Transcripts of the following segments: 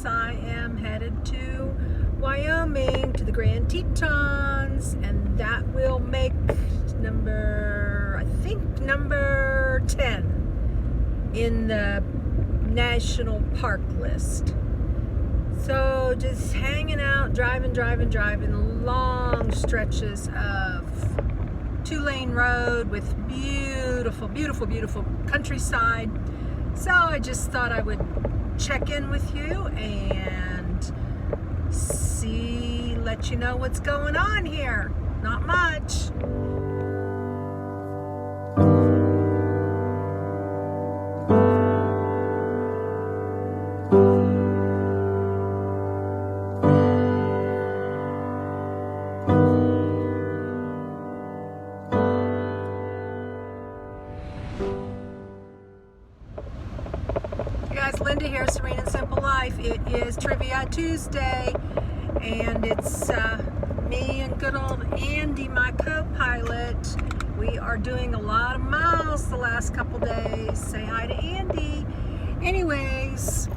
Tetons. I am headed to Wyoming to the Grand Tetons, and that will make number 10 in the national park list. So just hanging out, driving long stretches of 2-lane road with beautiful countryside. So I just thought I would check in with you and let you know what's going on here. Not much. Linda here, Serene and Simple Life. It is Trivia Tuesday, and it's me and good old Andy, my co-pilot. We are doing a lot of miles the last couple days. Say hi to Andy. Anyways,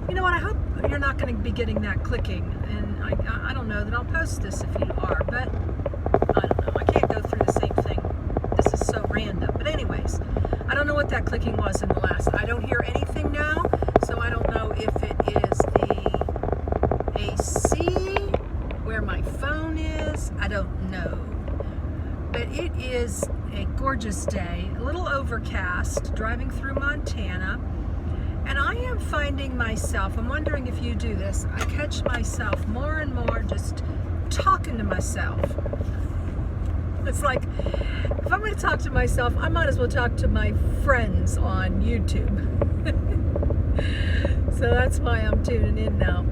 you know what? I hope you're not going to be getting that clicking, and I don't know that I'll post this if you are, but I don't know. I can't go through the same thing. This is so random. But anyways, I don't know what that clicking was in the last. I don't hear anything now, so I don't know if it is the AC, where my phone is. I don't know. But it is a gorgeous day, a little overcast, driving through Montana. And I am finding myself, I'm wondering if you do this, I catch myself more and more just talking to myself. It's like, if I'm going to talk to myself, I might as well talk to my friends on YouTube. So that's why I'm tuning in now.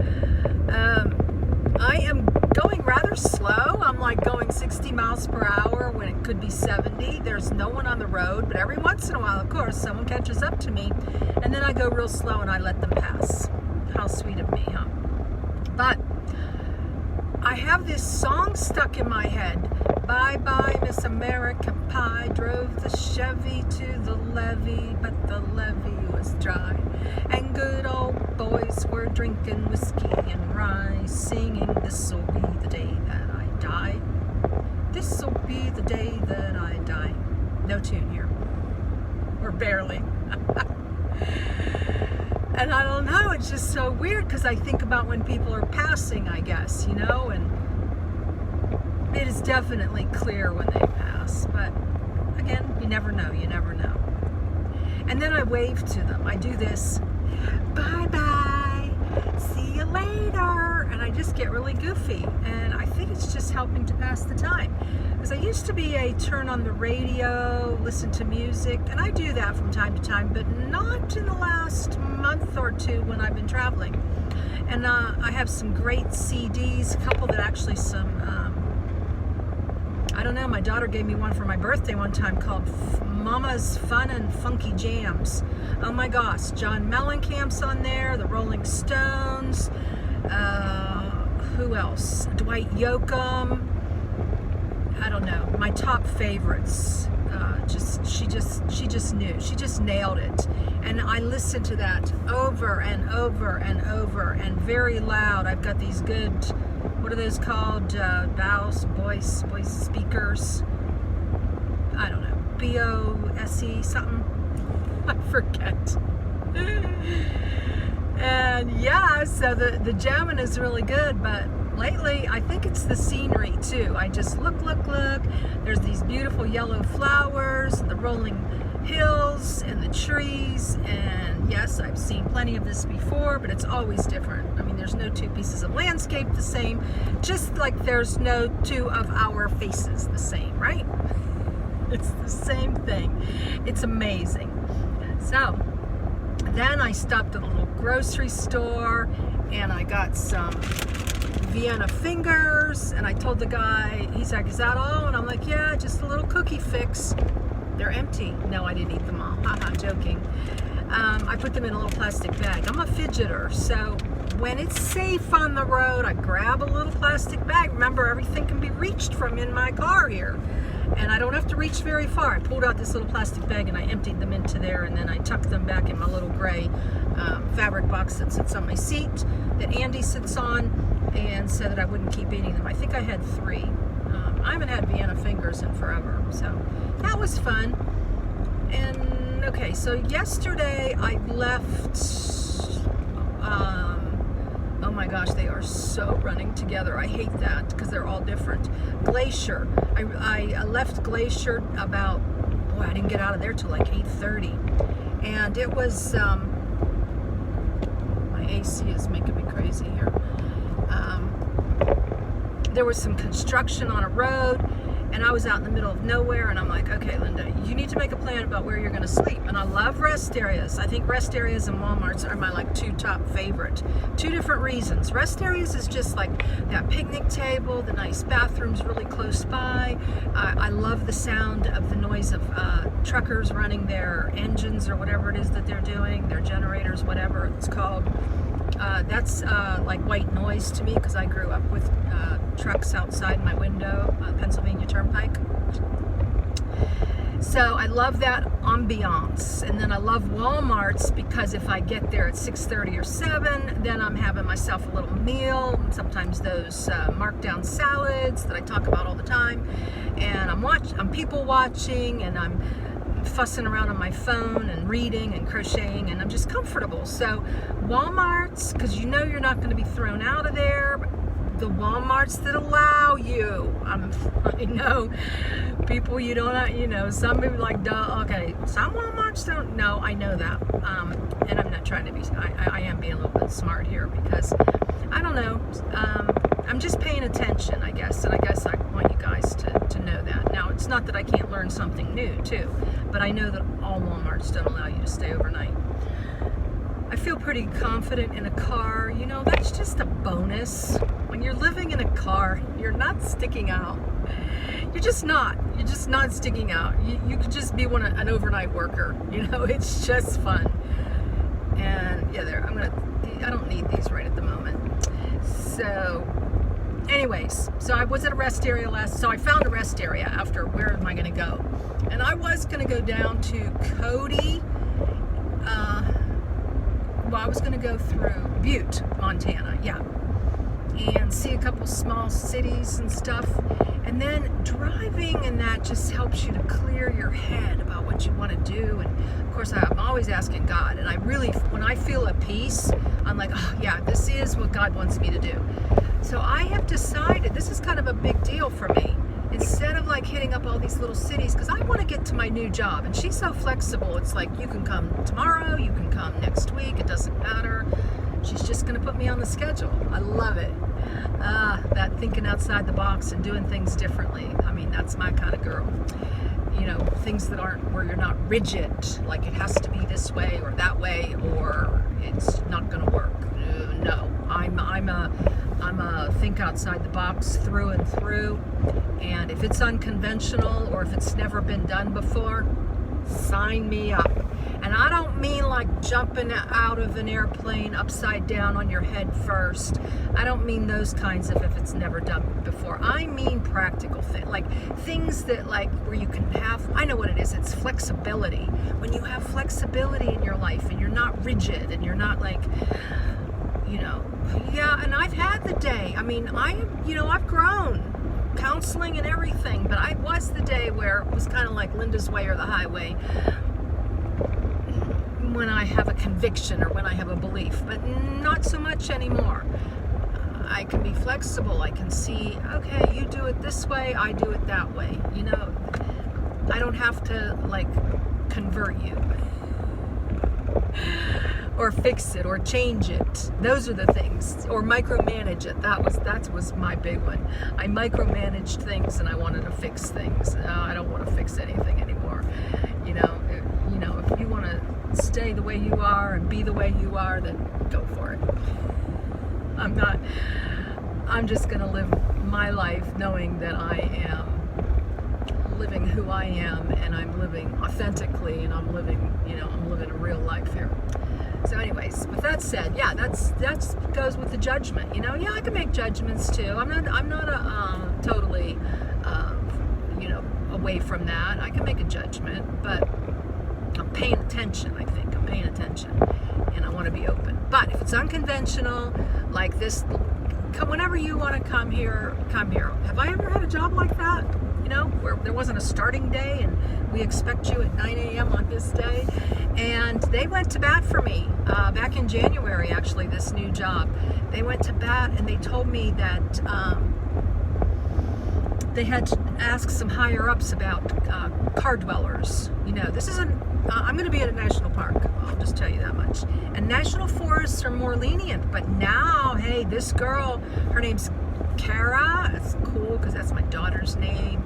I am going rather slow. I'm like going 60 miles per hour when it could be 70. There's no one on the road, but every once in a while, of course, someone catches up to me, and then I go real slow and I let them pass. How sweet of me, huh? But I have this song stuck in my head. Bye bye Miss America Pie, drove the Chevy to the levee, but the levee was dry. And good old boys were drinking whiskey and rye, singing this'll be the day that I die. This'll be the day that I die. No tune here. Or barely. And I don't know, it's just so weird because I think about when people are passing, I guess, you know, and it is definitely clear when they pass, but again, you never know. And then I wave to them. I do this, bye-bye, see you later, and I just get really goofy, and I think it's just helping to pass the time. Because I used to be a turn on the radio, listen to music, and I do that from time to time, but not in the last month or two when I've been traveling. And I have some great CDs, a couple that actually I don't know, my daughter gave me one for my birthday one time called Mama's Fun and Funky Jams. Oh my gosh, John Mellencamp's on there, the Rolling Stones, who else? Dwight Yoakam. I don't know, my top favorites. She just nailed it. And I listened to that over and over and very loud. I've got these good, what are those called? Voice speakers. I don't know. BOSE something. I forget. And yeah, so the jamming is really good, but lately I think it's the scenery too. I just look. There's these beautiful yellow flowers, the rolling hills and the trees, and yes, I've seen plenty of this before, but it's always different. I mean, there's no two pieces of landscape the same, just like there's no two of our faces the same, right? It's the same thing. It's amazing. So then I stopped at a little grocery store and I got some Vienna fingers, and I told the guy, he's like, is that all? And I'm like, yeah, just a little cookie fix. They're empty. No, I didn't eat them all. Haha, joking. I put them in a little plastic bag. I'm a fidgeter, so when it's safe on the road, I grab a little plastic bag. Remember, everything can be reached from in my car here. And I don't have to reach very far. I pulled out this little plastic bag and I emptied them into there, and then I tucked them back in my little gray fabric box that sits on my seat that Andy sits on, and so that I wouldn't keep eating them. I think I had 3. I haven't had Vienna fingers in forever, so that was fun. And okay, so yesterday I left, oh my gosh, they are so running together. I hate that because they're all different. Glacier. I left Glacier about, boy, I didn't get out of there till like 8:30. And it was, my AC is making me crazy here. There was some construction on a road, and I was out in the middle of nowhere, and I'm like, okay, Linda, you need to make a plan about where you're going to sleep. And I love rest areas. I think rest areas and Walmarts are my like 2 top favorite. 2 different reasons. Rest areas is just like that picnic table, the nice bathrooms really close by. I love the sound of the noise of truckers running their engines or whatever it is that they're doing, their generators, whatever it's called. That's like white noise to me because I grew up with trucks outside my window, Pennsylvania Turnpike. So I love that ambiance. And then I love Walmarts because if I get there at 6:30 or 7, then I'm having myself a little meal, and sometimes those markdown salads that I talk about all the time. And I'm people watching, and I'm fussing around on my phone and reading and crocheting, and I'm just comfortable. So Walmarts, because you know you're not going to be thrown out of there. The Walmarts that allow you, I know people you don't, some people like, duh, okay, some Walmarts don't, no, I know that, and I'm not trying to be, I am being a little bit smart here because, I don't know, I'm just paying attention, I guess, and I guess I want you guys to know that. Now, it's not that I can't learn something new, too, but I know that all Walmarts don't allow you to stay overnight. I feel pretty confident in a car. That's just a bonus. When you're living in a car, you're not sticking out. You're just not sticking out. You could just be an overnight worker. It's just fun. And yeah, I don't need these right at the moment. So anyways, so I was at a rest area so I found a rest area after, where am I going to go? And I was going to go down to Cody. I was going to go through Butte, Montana, yeah, and see a couple small cities and stuff. And then driving, and that just helps you to clear your head about what you want to do. And of course, I'm always asking God. And when I feel at peace, I'm like, oh yeah, this is what God wants me to do. So I have decided, this is kind of a big deal for me. Instead of like hitting up all these little cities, because I want to get to my new job, and she's so flexible. It's like, you can come tomorrow, you can come next week, it doesn't matter. She's just going to put me on the schedule. I love it. That thinking outside the box and doing things differently. I mean, that's my kind of girl. Things that aren't, where you're not rigid, like it has to be this way or that way, or it's not going to work. No, I'm a think outside the box through and through. And if it's unconventional or if it's never been done before, sign me up. And I don't mean like jumping out of an airplane upside down on your head first. I don't mean those kinds of if it's never done before. I mean practical things, like things that like where you can have, I know what it is, it's flexibility. When you have flexibility in your life and you're not rigid and you're not like, yeah, and I've had the day. I mean, I've grown. Counseling and everything, but I was the day where it was kind of like Linda's way or the highway when I have a conviction or when I have a belief, but not so much anymore. I can be flexible. I can see, okay, you do it this way, I do it that way. I don't have to like convert you or fix it or change it. Those are the things. Or micromanage it. That was my big one. I micromanaged things and I wanted to fix things. I don't want to fix anything anymore. If you want to stay the way you are and be the way you are, then go for it. I'm just going to live my life knowing that I am living who I am, and I'm living authentically, and I'm living a real life here. So anyways, with that said, yeah, that's goes with the judgment. Yeah, I can make judgments too. I'm not a totally away from that. I can make a judgment, but I'm paying attention, I think. I'm paying attention, and I want to be open. But if it's unconventional, like this, whenever you want to come here, come here. Have I ever had a job like that? You know, where there wasn't a starting day and we expect you at 9 a.m. on this day. And they went to bat for me back in January, actually, this new job. They went to bat and they told me that they had to ask some higher ups about car dwellers. You know, this isn't, I'm going to be at a national park. I'll just tell you that much. And national forests are more lenient. But now, hey, this girl, her name's Kara. It's cool because that's my daughter's name.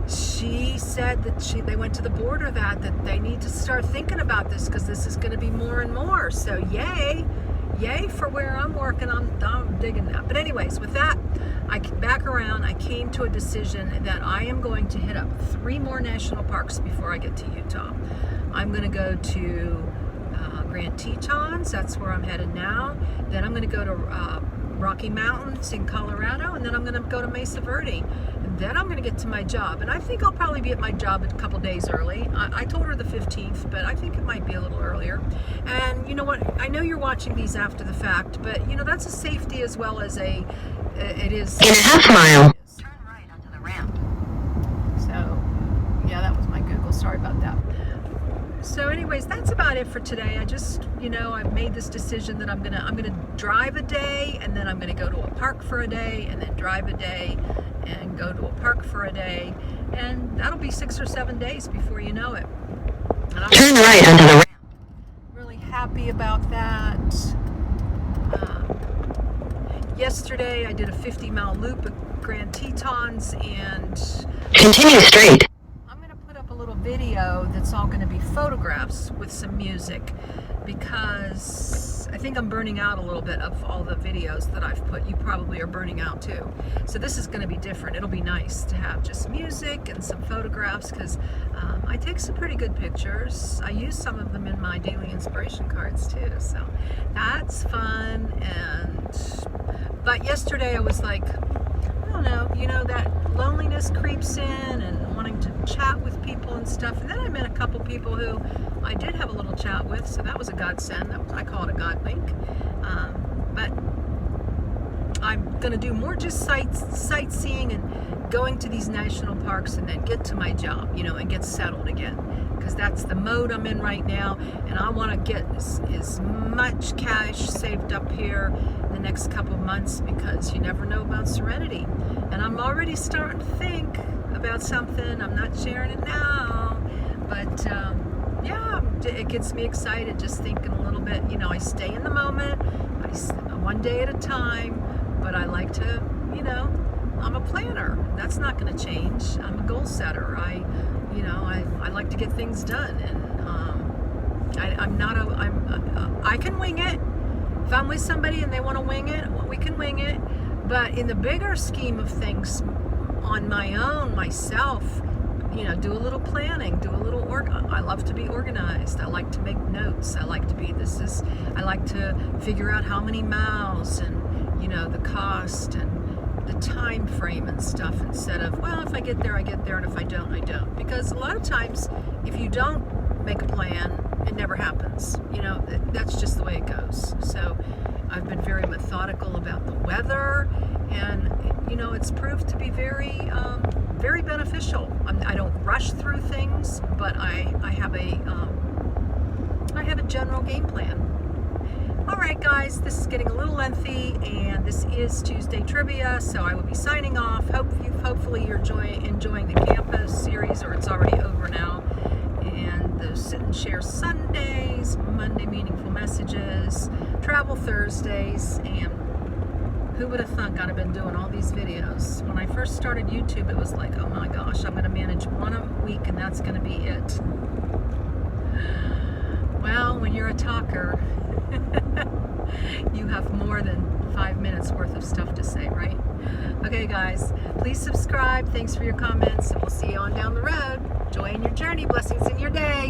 She said that they went to the board of that they need to start thinking about this because this is going to be more and more. So yay for where I'm working. I'm digging that. But anyways, with that, I back around. I came to a decision that I am going to hit up 3 more national parks before I get to Utah. I'm going to go to Grand Tetons. That's where I'm headed now. Then I'm going to go to Rocky Mountains in Colorado, and then I'm going to go to Mesa Verde, and then I'm going to get to my job. And I think I'll probably be at my job a couple days early. I told her the 15th, but I think it might be a little earlier. And you know what? I know you're watching these after the fact, but you know that's a safety as well as it is. In a half mile, turn right onto the ramp. So yeah, that was my Google. Sorry about that. So anyways, that's about it for today. I just, you know, I've made this decision that I'm gonna drive a day, and then I'm gonna go to a park for a day, and then drive a day and go to a park for a day, and that'll be 6 or 7 days before you know it. And I'm turn right onto the ramp. really happy about that. Yesterday I did a 50-mile loop at Grand Tetons, and Continue straight. a little video that's all going to be photographs with some music, because I think I'm burning out a little bit of all the videos that I've put. You probably are burning out too. So this is going to be different. It'll be nice to have just music and some photographs, because I take some pretty good pictures. I use some of them in my daily inspiration cards too. So that's fun. But yesterday I was like, I don't know, you know, that loneliness creeps in and wanting to chat with people and stuff. And then I met a couple people who I did have a little chat with, so that was a godsend. I call it a God link. But I'm going to do more just sightseeing and going to these national parks, and then get to my job, you know, and get settled again. Because that's the mode I'm in right now, and I want to get as much cash saved up here in the next couple of months, because you never know about Serenity. And I'm already starting to think about something. I'm not sharing it now, but yeah, it gets me excited just thinking a little bit. You know, I stay in the moment, one day at a time, but I like to, you know, I'm a planner. That's not going to change. I'm a goal setter. I like to get things done, and I can wing it. If I'm with somebody and they want to wing it, we can wing it. But in the bigger scheme of things, on my own, myself, you know, do a little planning, do a little I love to be organized. I like to make notes. I like to figure out how many miles, and you know, the cost and the time frame and stuff, instead of, well, if I get there, I get there, and if I don't, I don't. Because a lot of times, if you don't make a plan, it never happens. You know, that's just the way it goes. So I've been very methodical about the weather, and you know, it's proved to be very very beneficial. I don't rush through things, but I have a general game plan. All right, guys, this is getting a little lengthy, and this is Tuesday Trivia, so I will be signing off. Hopefully you're enjoying the campus series, or it's already over now, and the Sit and Share Sundays, Monday Meaningful Messages, Travel Thursdays, and who would have thought I'd have been doing all these videos? When I first started YouTube, it was like, oh my gosh, I'm going to manage one a week, and that's going to be it. Well, when you're a talker, you have more than 5 minutes worth of stuff to say, right? Okay, guys, please subscribe. Thanks for your comments, and we'll see you on down the road. Joy in your journey. Blessings in your day.